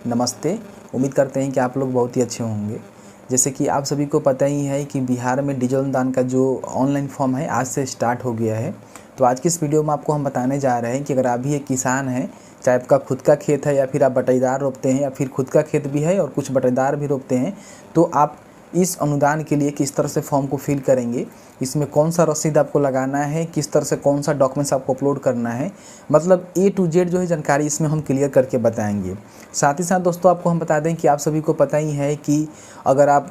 नमस्ते। उम्मीद करते हैं कि आप लोग बहुत ही अच्छे होंगे। जैसे कि आप सभी को पता ही है कि बिहार में डिजिटल अनुदान का जो ऑनलाइन फॉर्म है आज से स्टार्ट हो गया है। तो आज की इस वीडियो में आपको हम बताने जा रहे हैं कि अगर आप भी एक किसान हैं, चाहे आपका खुद का खेत है या फिर आप बटाईदार रोपते हैं या फिर खुद का खेत भी है और कुछ बटाईदार भी रोपते हैं, तो आप इस अनुदान के लिए किस तरह से फॉर्म को फिल करेंगे, इसमें कौन सा रसीद आपको लगाना है, किस तरह से कौन सा डॉक्यूमेंट्स आपको अपलोड करना है, मतलब A to Z जो है जानकारी इसमें हम क्लियर करके बताएंगे। साथ ही साथ दोस्तों आपको हम बता दें कि आप सभी को पता ही है कि अगर आप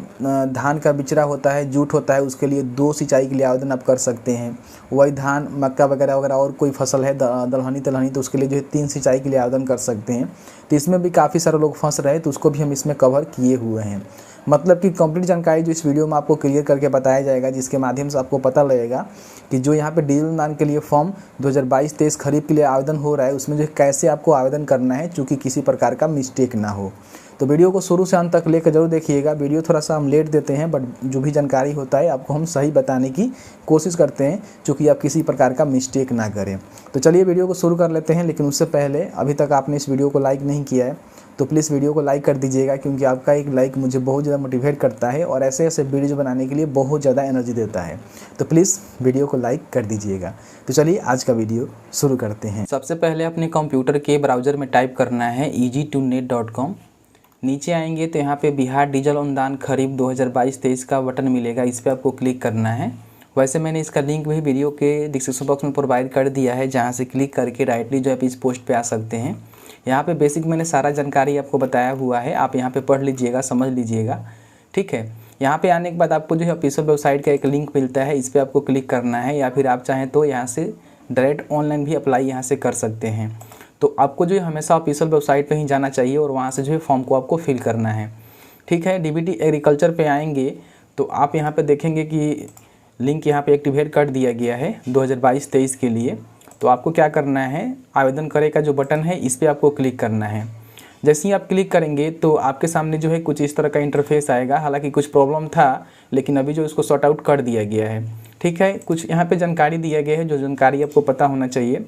धान का बिचड़ा होता है, जूट होता है, उसके लिए 2 सिंचाई के लिए आवेदन आप कर सकते हैं। वही धान, मक्का वगैरह वगैरह और कोई फसल है दलहनी तिलहनी, तो उसके लिए जो है 3 सिंचाई के लिए आवेदन कर सकते हैं। तो इसमें भी काफ़ी सारे लोग फंस रहे हैं, तो उसको भी हम इसमें कवर किए हुए हैं। मतलब कि कंप्लीट जानकारी जो इस वीडियो में आपको क्लियर करके बताया जाएगा, जिसके माध्यम से आपको पता लगेगा कि जो यहाँ पे डिजिटल अनुदान के लिए फॉर्म 2022-23 खरीफ के लिए आवेदन हो रहा है, उसमें जो कैसे आपको आवेदन करना है, चूँकि किसी प्रकार का मिस्टेक ना हो। तो वीडियो को शुरू से अंत तक लेकर जरूर देखिएगा। वीडियो थोड़ा सा हम लेट देते हैं, बट जो भी जानकारी होता है आपको हम सही बताने की कोशिश करते हैं, चूँकि आप किसी प्रकार का मिस्टेक ना करें। तो चलिए वीडियो को शुरू कर लेते हैं, लेकिन उससे पहले अभी तक आपने इस वीडियो को लाइक नहीं किया है तो प्लीज़ वीडियो को लाइक कर दीजिएगा, क्योंकि आपका एक लाइक मुझे बहुत ज़्यादा मोटिवेट करता है और ऐसे ऐसे वीडियो बनाने के लिए बहुत ज़्यादा एनर्जी देता है। तो प्लीज़ वीडियो को लाइक कर दीजिएगा। तो चलिए आज का वीडियो शुरू करते हैं। सबसे पहले अपने कंप्यूटर के ब्राउज़र में टाइप करना है easy2net.com। नीचे आएंगे तो यहाँ पे बिहार डिजिटल अनुदान खरीफ 2022-23 का बटन मिलेगा, इस पर आपको क्लिक करना है। वैसे मैंने इसका लिंक भी वीडियो के डिस्क्रिप्शन बॉक्स में प्रोवाइड कर दिया है, जहाँ से क्लिक करके डायरेक्टली जो है इस पोस्ट पे आ सकते हैं। यहाँ पे बेसिक मैंने सारा जानकारी आपको बताया हुआ है, आप यहाँ पे पढ़ लीजिएगा, समझ लीजिएगा, ठीक है। यहाँ पे आने के बाद आपको जो है ऑफिशियल वेबसाइट का एक लिंक मिलता है, इस पर आपको क्लिक करना है, या फिर आप चाहें तो यहाँ से डायरेक्ट ऑनलाइन भी अप्लाई यहाँ से कर सकते हैं। तो आपको जो है हमेशा ऑफिशियल वेबसाइट पर ही जाना चाहिए और वहाँ से जो है फॉर्म को आपको फिल करना है, ठीक है। DBT एग्रीकल्चर पे आएंगे तो आप यहाँ पे देखेंगे कि लिंक यहाँ पे एक्टिवेट कर दिया गया है 2022-23 के लिए। तो आपको क्या करना है, आवेदन करे का जो बटन है इस पर आपको क्लिक करना है। जैसे ही आप क्लिक करेंगे तो आपके सामने जो है कुछ इस तरह का इंटरफेस आएगा। हालांकि कुछ प्रॉब्लम था, लेकिन अभी जो इसको सॉर्ट आउट कर दिया गया है, ठीक है। कुछ यहाँ पे जानकारी दिया गया है, जो जानकारी आपको पता होना चाहिए।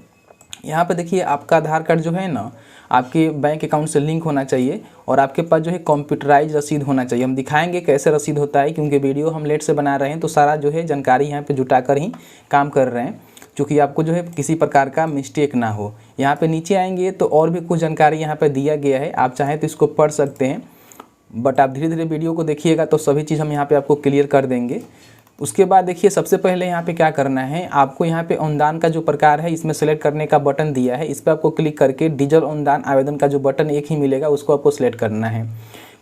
यहाँ पे देखिए, आपका आधार कार्ड जो है ना, आपके बैंक अकाउंट से लिंक होना चाहिए और आपके पास जो है कंप्यूटराइज रसीद होना चाहिए। हम दिखाएंगे कैसे रसीद होता है, क्योंकि वीडियो हम लेट से बना रहे हैं, तो सारा जो है जानकारी यहाँ पे जुटा कर ही काम कर रहे हैं, क्योंकि आपको जो है किसी प्रकार का मिस्टेक ना हो। यहाँ पे नीचे आएंगे तो और भी कुछ जानकारी यहाँ पे दिया गया है, आप चाहें तो इसको पढ़ सकते हैं, बट आप धीरे धीरे वीडियो को देखिएगा तो सभी चीज़ हम यहाँ पे आपको क्लियर कर देंगे। उसके बाद देखिए, सबसे पहले यहाँ पे क्या करना है, आपको यहाँ पे अनुदान का जो प्रकार है इसमें सेलेक्ट करने का बटन दिया है, इस पर आपको क्लिक करके डिजिटल अनुदान आवेदन का जो बटन एक ही मिलेगा उसको आपको सेलेक्ट करना है।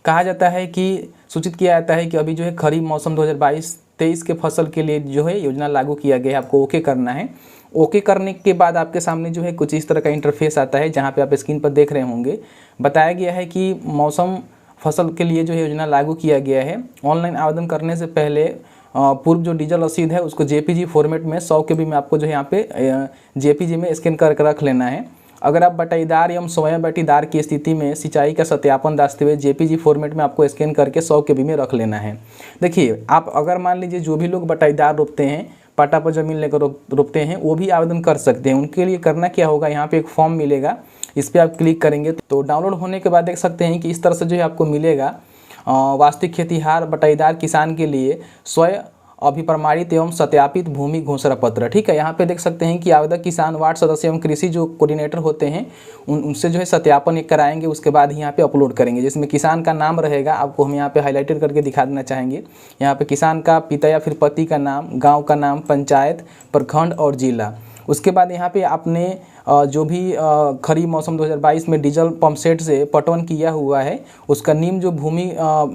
कहा जाता है कि सूचित किया जाता है कि अभी जो है खरीफ मौसम 2022-23 के फसल के लिए जो है योजना लागू किया गया है, आपको ओके करना है। ओके करने के बाद आपके सामने जो है कुछ इस तरह का इंटरफेस आता है, जहाँ पे आप स्क्रीन पर देख रहे होंगे। बताया गया है कि मौसम फसल के लिए जो है योजना लागू किया गया है। ऑनलाइन आवेदन करने से पहले पूर्व जो डिजिटल रसीद है उसको JPG फॉर्मेट में 100 KB में आपको जो है यहाँ पे JPG में स्कैन करके रख लेना है। अगर आप बटाईदार एवं स्वयं बटाईदार की स्थिति में सिंचाई का सत्यापन दस्तावेज JPG फॉर्मेट में आपको स्कैन करके 100 KB में रख लेना है। देखिए, आप अगर मान लीजिए जो भी लोग बटाईदार रोपते हैं, पाटा पर ज़मीन लेकर रोपते हैं, वो भी आवेदन कर सकते हैं। उनके लिए करना क्या होगा, यहाँ पे एक फॉर्म मिलेगा, इस पर आप क्लिक करेंगे तो डाउनलोड होने के बाद देख सकते हैं कि इस तरह से जो है आपको मिलेगा। वास्तविक खेतीहार बटाईदार किसान के लिए स्वयं अभिप्रमाणित एवं सत्यापित भूमि घोषणा पत्र, ठीक है। यहाँ पे देख सकते हैं कि आवेदक किसान वार्ड सदस्य एवं कृषि जो कोऑर्डिनेटर होते हैं उनसे जो है सत्यापन एक कराएंगे, उसके बाद ही यहाँ पे अपलोड करेंगे, जिसमें किसान का नाम रहेगा। आपको हम यहाँ पे हाईलाइटेड करके दिखा देना चाहेंगे। यहाँ पे किसान का पिता या फिर पति का नाम, गाँव का नाम, पंचायत, प्रखंड और जिला। उसके बाद यहाँ पे आपने जो भी खरीफ मौसम 2022 में डीजल पंप सेट से पटवन किया हुआ है, उसका नीम जो भूमि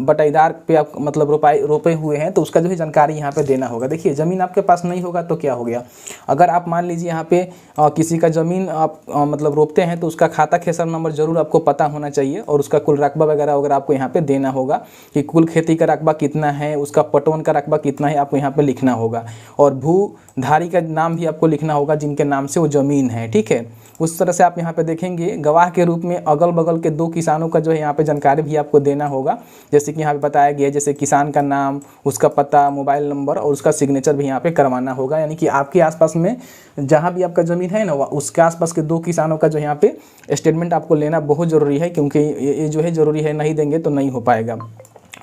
बटाईदार पे आप मतलब रोपे हुए हैं, तो उसका जो है जानकारी यहाँ पे देना होगा। देखिए, ज़मीन आपके पास नहीं होगा तो क्या हो गया, अगर आप मान लीजिए यहाँ पे किसी का ज़मीन आप मतलब रोपते हैं, तो उसका खाता खेसर नंबर जरूर आपको पता होना चाहिए और उसका कुल रकबा वगैरह वगैरह आपको यहाँ पे देना होगा कि कुल खेती का रकबा कितना है, उसका पटवन का रकबा कितना है, आपको यहाँ पे लिखना होगा। और भूधारी का नाम भी आपको लिखना होगा जिनके नाम से वो ज़मीन है, ठीक है। है। उस तरह से आप यहाँ पे देखेंगे गवाह के रूप में अगल बगल के 2 किसानों का जो है यहाँ पे जानकारी भी आपको देना होगा, जैसे कि यहाँ पे बताया गया है, जैसे किसान का नाम, उसका पता, मोबाइल नंबर और उसका सिग्नेचर भी यहाँ पे करवाना होगा। यानी कि आपके आसपास में जहाँ भी आपका ज़मीन है ना, उसके आसपास के 2 किसानों का जो यहाँ पे स्टेटमेंट आपको लेना बहुत ज़रूरी है, क्योंकि ये जो है ज़रूरी है, नहीं देंगे तो नहीं हो पाएगा।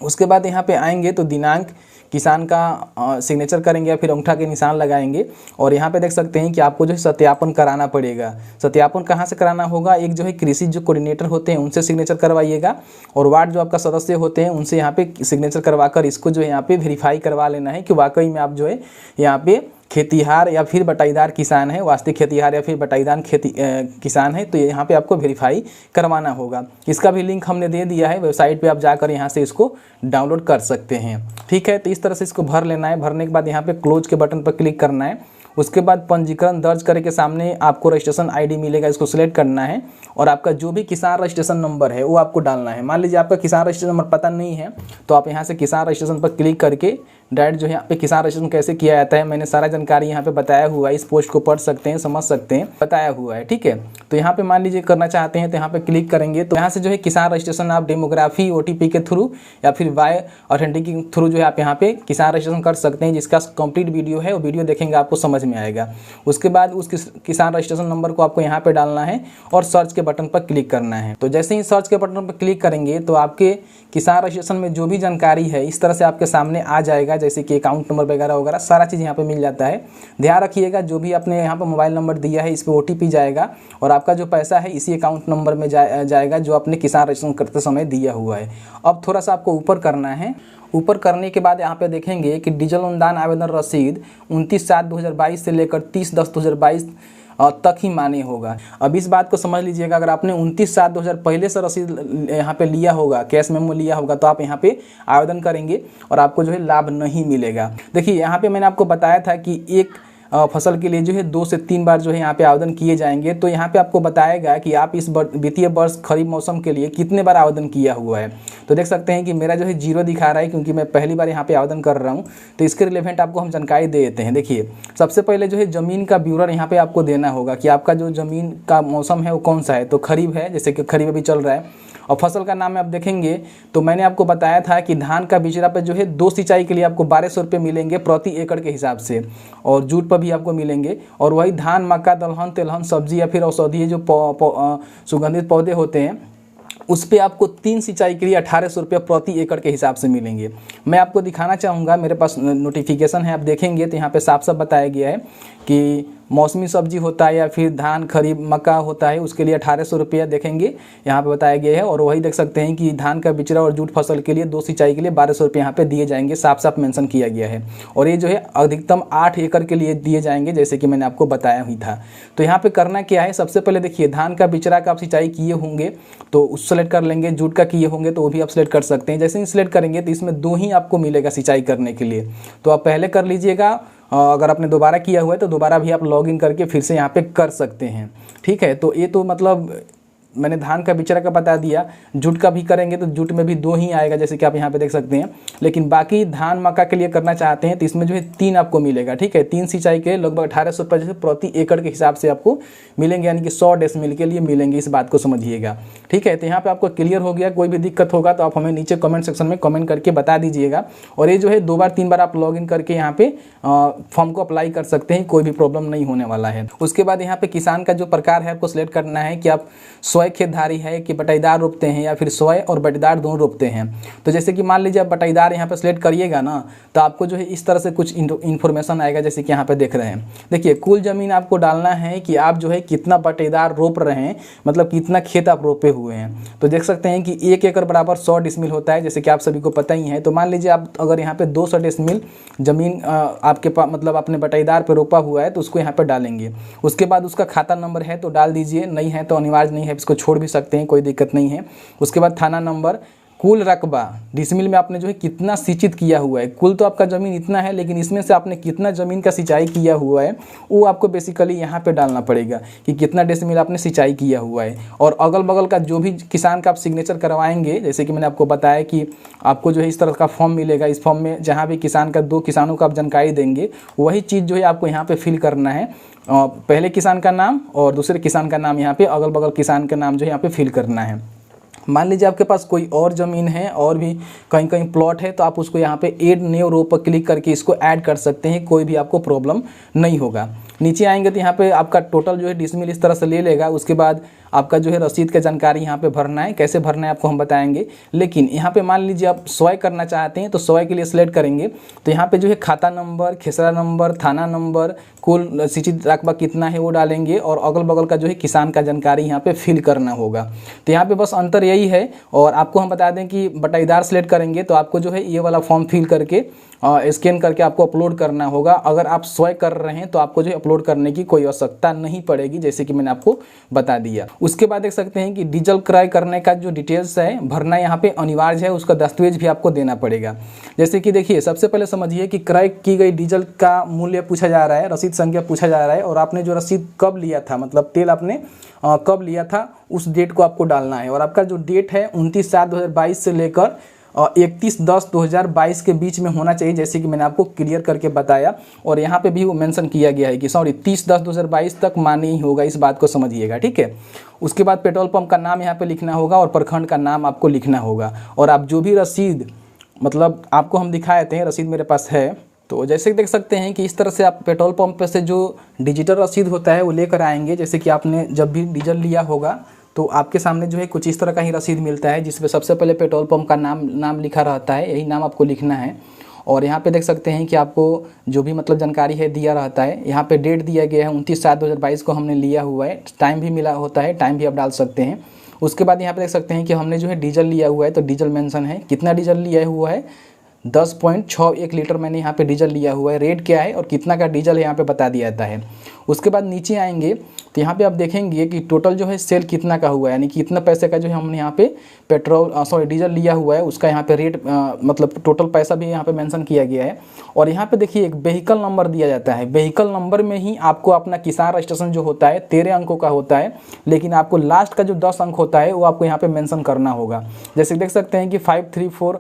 उसके बाद यहाँ पे आएंगे तो दिनांक, किसान का सिग्नेचर करेंगे या फिर अंगूठा के निशान लगाएंगे। और यहाँ पे देख सकते हैं कि आपको जो है सत्यापन कराना पड़ेगा। सत्यापन कहाँ से कराना होगा? एक जो है कृषि जो कोऑर्डिनेटर होते हैं उनसे सिग्नेचर करवाइएगा, और वार्ड जो आपका सदस्य होते हैं उनसे यहाँ पे सिग्नेचर करवाकर इसको जो है यहाँ पे वेरीफाई करवा लेना है कि वाकई में आप जो है यहाँ पे खेतीहार या फिर बटाईदार किसान है, वास्तविक खेतीहार या फिर बटाईदार किसान है। तो यहाँ पे आपको वेरीफाई करवाना होगा। इसका भी लिंक हमने दे दिया है, वेबसाइट पे आप जाकर यहाँ से इसको डाउनलोड कर सकते हैं। ठीक है, तो इस तरह से इसको भर लेना है। भरने के बाद यहाँ पे क्लोज के बटन पर क्लिक करना है। उसके बाद पंजीकरण दर्ज करे के सामने आपको रजिस्ट्रेशन आईडी मिलेगा, इसको सिलेक्ट करना है और आपका जो भी किसान रजिस्ट्रेशन नंबर है वो आपको डालना है। मान लीजिए आपका किसान रजिस्ट्रेशन नंबर पता नहीं है, तो आप यहाँ से किसान रजिस्ट्रेशन पर क्लिक करके डायरेक्ट जो है यहाँ पे किसान रजिस्ट्रेशन कैसे किया जाता है, मैंने सारा जानकारी यहाँ पे बताया हुआ है। इस पोस्ट को पढ़ सकते हैं, समझ सकते हैं, बताया हुआ है। ठीक है, तो यहाँ पे मान लीजिए करना चाहते हैं तो यहाँ पे क्लिक करेंगे तो यहाँ से जो है किसान रजिस्ट्रेशन आप डेमोग्राफी OTP के थ्रू या फिर वाई ऑथेंटिक के थ्रू जो है आप यहाँ पे किसान रजिस्ट्रेशन कर सकते हैं, जिसका कंप्लीट वीडियो है, वो वीडियो देखेंगे आपको समझ में आएगा। उसके बाद उस किसान रजिस्ट्रेशन नंबर को आपको यहाँ पे डालना है और सर्च के बटन पर क्लिक करना है। तो जैसे ही सर्च के बटन पर क्लिक करेंगे तो आपके किसान रजिस्ट्रेशन में जो भी जानकारी है इस तरह से आपके सामने आ जाएगा, जैसे कि अकाउंट नंबर वगैरह वगैरह सारा चीज़ यहाँ पे मिल जाता है। ध्यान रखिएगा जो भी आपने यहाँ पे मोबाइल नंबर दिया है इस पर OTP जाएगा और आपका जो पैसा है इसी अकाउंट नंबर में जाएगा जो आपने किसान रजिस्ट्रेशन करते समय दिया हुआ है। अब थोड़ा सा आपको ऊपर करना है। ऊपर करने के बाद यहाँ पे देखेंगे कि डिजिटल अनुदान आवेदन रसीद 29/7/2022 से लेकर 30/10/2022 तक ही मान्य होगा। अब इस बात को समझ लीजिएगा, अगर आपने 29/7/2000 पहले से रसीद यहाँ पे लिया होगा, कैश मेमो लिया होगा, तो आप यहाँ पे आवेदन करेंगे और आपको जो है लाभ नहीं मिलेगा। देखिए यहाँ पे मैंने आपको बताया था कि एक फसल के लिए जो है 2 से 3 बार जो है यहाँ पे आवेदन किए जाएंगे। तो यहाँ पे आपको बताएगा कि आप इस वित्तीय वर्ष खरीफ मौसम के लिए कितने बार आवेदन किया हुआ है। तो देख सकते हैं कि मेरा जो है 0 दिखा रहा है, क्योंकि मैं पहली बार यहाँ पे आवेदन कर रहा हूँ। तो इसके रिलेवेंट आपको हम जानकारी दे देते हैं। देखिए सबसे पहले जो है ज़मीन का ब्यौरा यहाँ पे आपको देना होगा कि आपका जो ज़मीन का मौसम है वो कौन सा है। तो खरीफ है, जैसे कि खरीफ अभी चल रहा है। और फसल का नाम आप देखेंगे तो मैंने आपको बताया था कि धान का बिचड़ा पे जो है 2 सिंचाई के लिए आपको 1200 रुपये मिलेंगे प्रति एकड़ के हिसाब से, और जूट पर भी आपको मिलेंगे। और वही धान, मक्का, दलहन, तेलहन, सब्जी या फिर औषधीय जो सुगंधित पौधे होते हैं उस पर आपको 3 सिंचाई के लिए 1800 रुपये प्रति एकड़ के हिसाब से मिलेंगे। मैं आपको दिखाना चाहूँगा, मेरे पास नोटिफिकेशन है, आप देखेंगे तो यहाँ पे साफ साफ बताया गया है कि मौसमी सब्जी होता है या फिर धान, खरीफ, मक्का होता है, उसके लिए 1800 रुपया देखेंगे यहाँ पे बताया गया है। और वही देख सकते हैं कि धान का बिचड़ा और जूट फसल के लिए 2 सिंचाई के लिए 1200 रुपये यहाँ पे दिए जाएंगे, साफ साफ मेंशन किया गया है। और ये जो है अधिकतम 8 एकड़ के लिए दिए जाएंगे, जैसे कि मैंने आपको बताया ही था। तो यहाँ पे करना क्या है, सबसे पहले देखिए धान का बिचड़ा का आप सिंचाई किए होंगे तो उस सेलेक्ट कर लेंगे, जूट का किए होंगे तो वो भी आप सेलेक्ट कर सकते हैं। जैसे ही सिलेक्ट करेंगे तो इसमें 2 ही आपको मिलेगा सिंचाई करने के लिए, तो आप पहले कर लीजिएगा। अगर आपने दोबारा किया हुआ है तो दोबारा भी आप लॉगिन करके फिर से यहाँ पे कर सकते हैं। ठीक है, तो ये तो मतलब मैंने धान का बिचड़ा का बता दिया। जूट का भी करेंगे तो जूट में भी 2 ही आएगा, जैसे कि आप यहाँ पे देख सकते हैं। लेकिन बाकी धान, मक्का के लिए करना चाहते हैं तो इसमें जो है 3 आपको मिलेगा। ठीक है, 3 सिंचाई के लगभग 1800 रुपये प्रति एकड़ के हिसाब से आपको मिलेंगे, यानी कि 100 डेसिमल के लिए मिलेंगे। इस बात को समझिएगा। ठीक है, तो यहाँ पे आपको क्लियर हो गया। कोई भी दिक्कत होगा तो आप हमें नीचे कमेंट सेक्शन में कमेंट करके बता दीजिएगा। और ये जो है 2 बार 3 बार आप लॉगिन करके यहाँ पे फॉर्म को अप्लाई कर सकते हैं, कोई भी प्रॉब्लम नहीं होने वाला है। उसके बाद यहाँ पे किसान का जो प्रकार है आपको सिलेक्ट करना है कि आप स्वयं खेतधारी है कि बटाईदार रोपते हैं या फिर स्वयं और बटाईदार दोनों रोपते हैं। तो जैसे कि मान लीजिए आप बटाईदार यहाँ पे सिलेक्ट करिएगा ना, तो आपको जो है इस तरह से कुछ इन्फॉर्मेशन आएगा, जैसे कि यहाँ पे देख रहे हैं। देखिए कुल ज़मीन आपको डालना है कि आप जो है कितना बटाईदार रोप रहे हैं, मतलब कितना खेत आप रोपे हुए हैं। तो देख सकते हैं कि 1 एकड़ बराबर 100 डिसमिल होता है, जैसे कि आप सभी को पता ही है। तो मान लीजिए आप अगर यहाँ पे 200 डिसमिल ज़मीन आपके पास मतलब अपने बटाईदार पे रोपा हुआ है तो उसको यहाँ पे डालेंगे। उसके बाद उसका खाता नंबर है तो डाल दीजिए, नहीं है तो अनिवार्य नहीं है, इसको छोड़ भी सकते हैं, कोई दिक्कत नहीं है। उसके बाद थाना नंबर, कुल रकबा डिसमिल में आपने जो है कितना सिंचित किया हुआ है। कुल तो आपका ज़मीन इतना है, लेकिन इसमें से आपने कितना ज़मीन का सिंचाई किया हुआ है वो आपको बेसिकली यहाँ पे डालना पड़ेगा कि कितना डिसमिल आपने सिंचाई किया हुआ है। और अगल बगल का जो भी किसान का आप सिग्नेचर करवाएंगे, जैसे कि मैंने आपको बताया कि आपको जो है इस तरह का फॉर्म मिलेगा। इस फॉर्म में जहाँ भी किसान का 2 किसानों का आप जानकारी देंगे, वही चीज़ जो है आपको यहाँ पर फिल करना है। पहले किसान का नाम और दूसरे किसान का नाम, यहाँ पे अगल बगल किसान का नाम जो है यहाँ पे फिल करना है। मान लीजिए आपके पास कोई और ज़मीन है और भी कहीं कहीं प्लॉट है, तो आप उसको यहाँ पे ऐड न्यू रो पर क्लिक करके इसको ऐड कर सकते हैं, कोई भी आपको प्रॉब्लम नहीं होगा। नीचे आएंगे तो यहाँ पे आपका टोटल जो है डिसमिल इस तरह से ले लेगा। उसके बाद आपका जो है रसीद का जानकारी यहाँ पे भरना है, कैसे भरना है आपको हम बताएंगे। लेकिन यहाँ पे मान लीजिए आप स्वयं करना चाहते हैं, तो स्वयं के लिए सिलेक्ट करेंगे तो यहाँ पे जो है खाता नंबर, खेसरा नंबर, थाना नंबर, कुल सिंचित रकबा कितना है वो डालेंगे और अगल बगल का जो है किसान का जानकारी यहाँ पे फिल करना होगा। तो यहाँ पे बस अंतर यही है। और आपको हम बता दें कि बटाईदार सिलेक्ट करेंगे तो आपको जो है ये वाला फॉर्म फिल करके स्कैन करके आपको अपलोड करना होगा। अगर आप स्वयं कर रहे हैं तो आपको जो है अपलोड करने की कोई आवश्यकता नहीं पड़ेगी, जैसे कि मैंने आपको बता दिया। उसके बाद देख सकते हैं कि डीजल क्रय करने का जो डिटेल्स है भरना यहाँ पे अनिवार्य है, उसका दस्तावेज भी आपको देना पड़ेगा। जैसे कि देखिए, सबसे पहले समझिए कि क्रय की गई डीजल का मूल्य पूछा जा रहा है, रसीद संख्या पूछा जा रहा है और आपने जो रसीद कब लिया था, मतलब तेल आपने कब लिया था उस डेट को आपको डालना है। और आपका जो डेट है 29/7/2022 से लेकर 31/10/2022 के बीच में होना चाहिए, जैसे कि मैंने आपको क्लियर करके बताया। और यहाँ पे भी वो मेंशन किया गया है कि 30/10/2022 तक मान्य ही होगा, इस बात को समझिएगा, ठीक है। उसके बाद पेट्रोल पंप का नाम यहाँ पे लिखना होगा और प्रखंड का नाम आपको लिखना होगा। और आप जो भी रसीद, मतलब आपको हम दिखाए थे, रसीद मेरे पास है, तो जैसे देख सकते हैं कि इस तरह से आप पेट्रोल पंप पे से जो डिजिटल रसीद होता है वो लेकर आएंगे। जैसे कि आपने जब भी डीजल लिया होगा तो आपके सामने जो है कुछ इस तरह का ही रसीद मिलता है, जिसमें सबसे पहले पेट्रोल पंप का नाम लिखा रहता है, यही नाम आपको लिखना है। और यहाँ पे देख सकते हैं कि आपको जो भी मतलब जानकारी है दिया रहता है। यहाँ पे डेट दिया गया है 29/7/2022 को हमने लिया हुआ है, टाइम भी मिला होता है, टाइम भी आप डाल सकते हैं। उसके बाद यहाँ पे देख सकते हैं कि हमने जो है डीजल लिया हुआ है, तो डीजल मेंशन है, कितना डीजल लिया हुआ है 10.61 लीटर मैंने यहाँ पे डीजल लिया हुआ है। रेट क्या है और कितना का डीजल है यहाँ पे बता दिया जाता है। उसके बाद नीचे आएंगे तो यहाँ पे आप देखेंगे कि टोटल जो है सेल कितना का हुआ है, यानी कि कितना पैसे का जो है हमने यहाँ पे डीजल लिया हुआ है, उसका यहाँ पे रेट मतलब टोटल पैसा भी यहाँ पे मेंशन किया गया है। और यहाँ पे देखिए एक व्हीकल नंबर दिया जाता है। व्हीकल नंबर में ही आपको अपना किसान रजिस्ट्रेशन जो होता है 13 अंकों का होता है, लेकिन आपको लास्ट का जो 10 अंक होता है वो आपको यहाँ पे मेंशन करना होगा। जैसे देख सकते हैं कि 534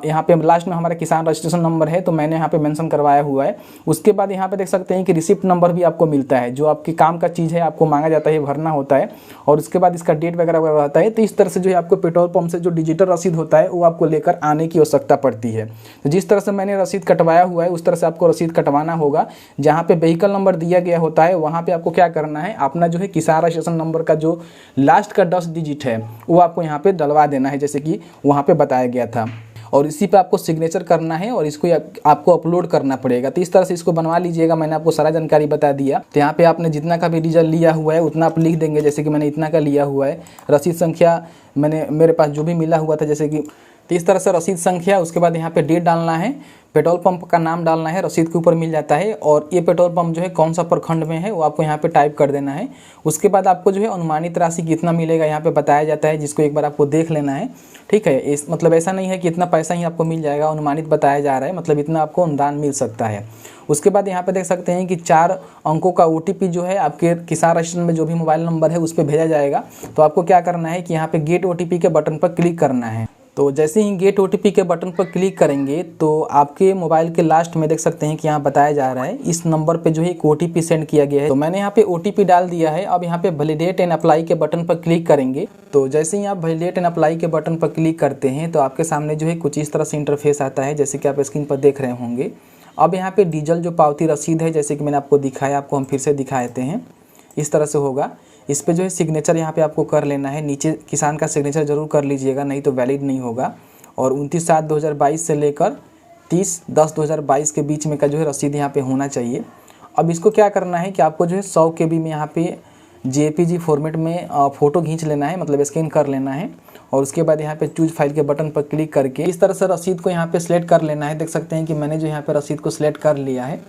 यहाँ पे लास्ट में हमारा किसान रजिस्ट्रेशन नंबर है, तो मैंने यहाँ पे मेंशन करवाया हुआ है। उसके बाद यहाँ पे देख सकते हैं कि रिसिप्ट नंबर भी आपको मिलता है, जो आपके काम का चीज़ है आपको मांगा जाता है, भरना होता है। और उसके बाद इसका डेट वगैरह वगैरह रहता है। तो इस तरह से जो है आपको पेट्रोल पंप से जो डिजिटल रसीद होता है वो आपको लेकर आने की आवश्यकता पड़ती है। तो जिस तरह से मैंने रसीद कटवाया हुआ है उस तरह से आपको रसीद कटवाना होगा। जहाँ पे व्हीकल नंबर दिया गया होता है वहाँ पे आपको क्या करना है, अपना जो है किसान रजिस्ट्रेशन नंबर का जो लास्ट का 10 डिजिट है वो आपको यहाँ पे डलवा देना है, जैसे कि वहाँ पे बताया गया था। और इसी पे आपको सिग्नेचर करना है और इसको आपको अपलोड करना पड़ेगा। तो इस तरह से इसको बनवा लीजिएगा। मैंने आपको सारा जानकारी बता दिया। तो यहाँ पे आपने जितना का भी डीजल लिया हुआ है उतना आप लिख देंगे, जैसे कि मैंने इतना का लिया हुआ है। रसीद संख्या मेरे पास जो भी मिला हुआ था, जैसे कि तो इस तरह से रसीद संख्या, उसके बाद यहाँ पे डेट डालना है, पेट्रोल पंप का नाम डालना है, रसीद के ऊपर मिल जाता है। और ये पेट्रोल पंप जो है कौन सा प्रखंड में है वो आपको यहाँ पे टाइप कर देना है। उसके बाद आपको जो है अनुमानित राशि कितना मिलेगा यहाँ पे बताया जाता है, जिसको एक बार आपको देख लेना है, ठीक है। इस मतलब ऐसा नहीं है कि इतना पैसा ही आपको मिल जाएगा, अनुमानित बताया जा रहा है, मतलब इतना आपको अनुदान मिल सकता है। उसके बाद यहाँ पे देख सकते हैं कि 4 अंकों का OTP जो है आपके किसान रजिस्ट्रेशन में जो भी मोबाइल नंबर है उस पर भेजा जाएगा। तो आपको क्या करना है कि यहाँ पे गेट OTP के बटन पर क्लिक करना है। तो जैसे ही गेट OTP के बटन पर क्लिक करेंगे तो आपके मोबाइल के लास्ट में देख सकते हैं कि यहाँ बताया जा रहा है इस नंबर पे जो है एक OTP सेंड किया गया है। तो मैंने यहाँ पे OTP डाल दिया है। अब यहाँ पे वैलिडेट एंड अप्लाई के बटन पर क्लिक करेंगे। तो जैसे ही आप वैलिडेट एंड अप्लाई के बटन पर क्लिक करते हैं तो आपके सामने जो है कुछ इस तरह से इंटरफेस आता है, जैसे कि आप स्क्रीन पर देख रहे होंगे। अब यहाँ पे डीजल जो पावती रसीद है, जैसे कि मैंने आपको दिखाया, आपको हम फिर से दिखा देते हैं, इस तरह से होगा। इस पे जो है सिग्नेचर यहाँ पे आपको कर लेना है। नीचे किसान का सिग्नेचर जरूर कर लीजिएगा, नहीं तो वैलिड नहीं होगा। और 29/7/2022 से लेकर 30/10/2022 के बीच में का जो है रसीद यहाँ पे होना चाहिए। अब इसको क्या करना है कि आपको जो है 100 KB में यहाँ पे JPG फॉर्मेट में फ़ोटो खींच लेना है, मतलब स्कैन कर लेना है। और उसके बाद यहाँ पे चूज फाइल के बटन पर क्लिक करके इस तरह से रसीद को यहाँ पे सिलेक्ट कर लेना है। देख सकते हैं कि मैंने जो यहाँ पे रसीद को सिलेक्ट कर लिया है।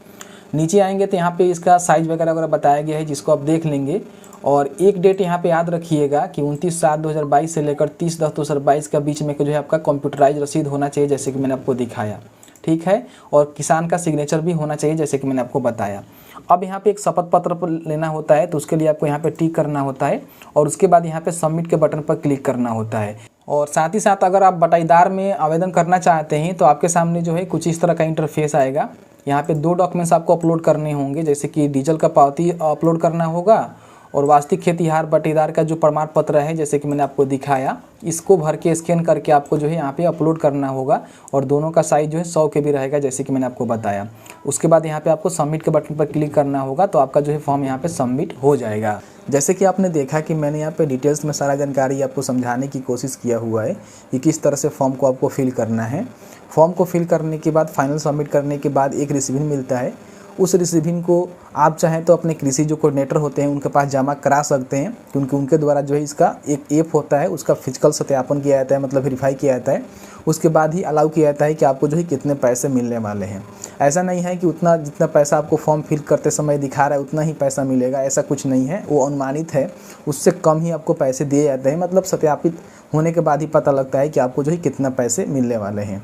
नीचे आएंगे तो यहाँ पे इसका साइज़ वगैरह बताया गया है, जिसको आप देख लेंगे। और एक डेट यहाँ पे याद रखिएगा कि 29/7/2022 से लेकर 30/10/2022 के बीच में जो है आपका कंप्यूटराइज रसीद होना चाहिए, जैसे कि मैंने आपको दिखाया, ठीक है। और किसान का सिग्नेचर भी होना चाहिए, जैसे कि मैंने आपको बताया। अब यहाँ पे एक शपथ पत्र पर लेना होता है, तो उसके लिए आपको यहाँ पे टिक करना होता है और उसके बाद यहाँ पे सबमिट के बटन पर क्लिक करना होता है। और साथ ही साथ अगर आप बटाईदार में आवेदन करना चाहते हैं तो आपके सामने जो है कुछ इस तरह का इंटरफेस आएगा। यहाँ पे 2 डॉक्यूमेंट्स आपको अपलोड करने होंगे, जैसे कि डीजल का पावती अपलोड करना होगा और वास्तविक खेतिहार बटेदार का जो प्रमाण पत्र है, जैसे कि मैंने आपको दिखाया, इसको भर के स्कैन करके आपको जो है यहाँ पे अपलोड करना होगा और दोनों का साइज़ जो है 100 KB रहेगा, जैसे कि मैंने आपको बताया। उसके बाद यहाँ पे आपको सबमिट के बटन पर क्लिक करना होगा, तो आपका जो है फॉर्म यहाँ पे सबमिट हो जाएगा। जैसे कि आपने देखा कि मैंने यहाँ पे डिटेल्स में सारा जानकारी आपको समझाने की कोशिश किया हुआ है कि किस तरह से फॉर्म को आपको फिल करना है। फॉर्म को फिल करने के बाद फाइनल सबमिट करने के बाद एक रिसीविंग मिलता है। उस रिसीविंग को आप चाहें तो अपने कृषि जो कोऑर्डिनेटर होते हैं उनके पास जमा करा सकते हैं, क्योंकि उनके द्वारा जो है इसका एक ऐप होता है, उसका फिजिकल सत्यापन किया जाता है, मतलब वेरीफाई किया जाता है। उसके बाद ही अलाउ किया जाता है कि आपको जो है कितने पैसे मिलने वाले हैं। ऐसा नहीं है कि उतना जितना पैसा आपको फॉर्म फिल करते समय दिखा रहा है उतना ही पैसा मिलेगा, ऐसा कुछ नहीं है। वो अनुमानित है, उससे कम ही आपको पैसे दिए जाते हैं, मतलब सत्यापित होने के बाद ही पता लगता है कि आपको जो है कितना पैसे मिलने वाले हैं।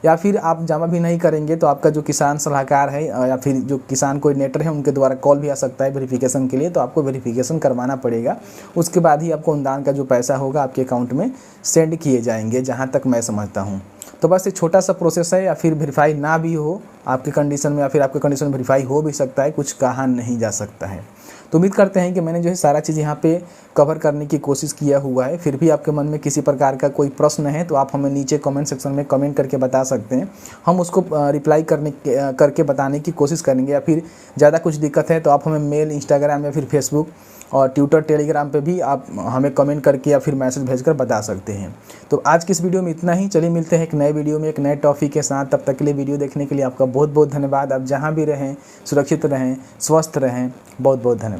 या फिर आप जमा भी नहीं करेंगे तो आपका जो किसान सलाहकार है या फिर जो किसान कोऑर्डिनेटर है उनके द्वारा कॉल भी आ सकता है वेरिफिकेशन के लिए, तो आपको वेरिफिकेशन करवाना पड़ेगा। उसके बाद ही आपको अनुदान का जो पैसा होगा आपके अकाउंट में सेंड किए जाएंगे, जहां तक मैं समझता हूं। तो बस एक छोटा सा प्रोसेस है, या फिर वेरीफाई ना भी हो आपके कंडीशन में, या फिर आपके कंडीशन में वेरीफाई हो भी सकता है, कुछ कहा नहीं जा सकता है। तो उम्मीद करते हैं कि मैंने जो है सारा चीज़ यहाँ पे कवर करने की कोशिश किया हुआ है। फिर भी आपके मन में किसी प्रकार का कोई प्रश्न है तो आप हमें नीचे कमेंट सेक्शन में कमेंट करके बता सकते हैं, हम उसको रिप्लाई करके बताने की कोशिश करेंगे। या फिर ज़्यादा कुछ दिक्कत है तो आप हमें मेल, इंस्टाग्राम या फिर फेसबुक और ट्विटर, टेलीग्राम पे भी आप हमें कमेंट करके या फिर मैसेज भेजकर बता सकते हैं। तो आज की इस वीडियो में इतना ही। चलिए मिलते हैं एक नए वीडियो में एक नए टॉपिक के साथ। तब तक के लिए वीडियो देखने के लिए आपका बहुत बहुत धन्यवाद। आप जहाँ भी रहें सुरक्षित रहें, स्वस्थ रहें। बहुत बहुत धन्यवाद।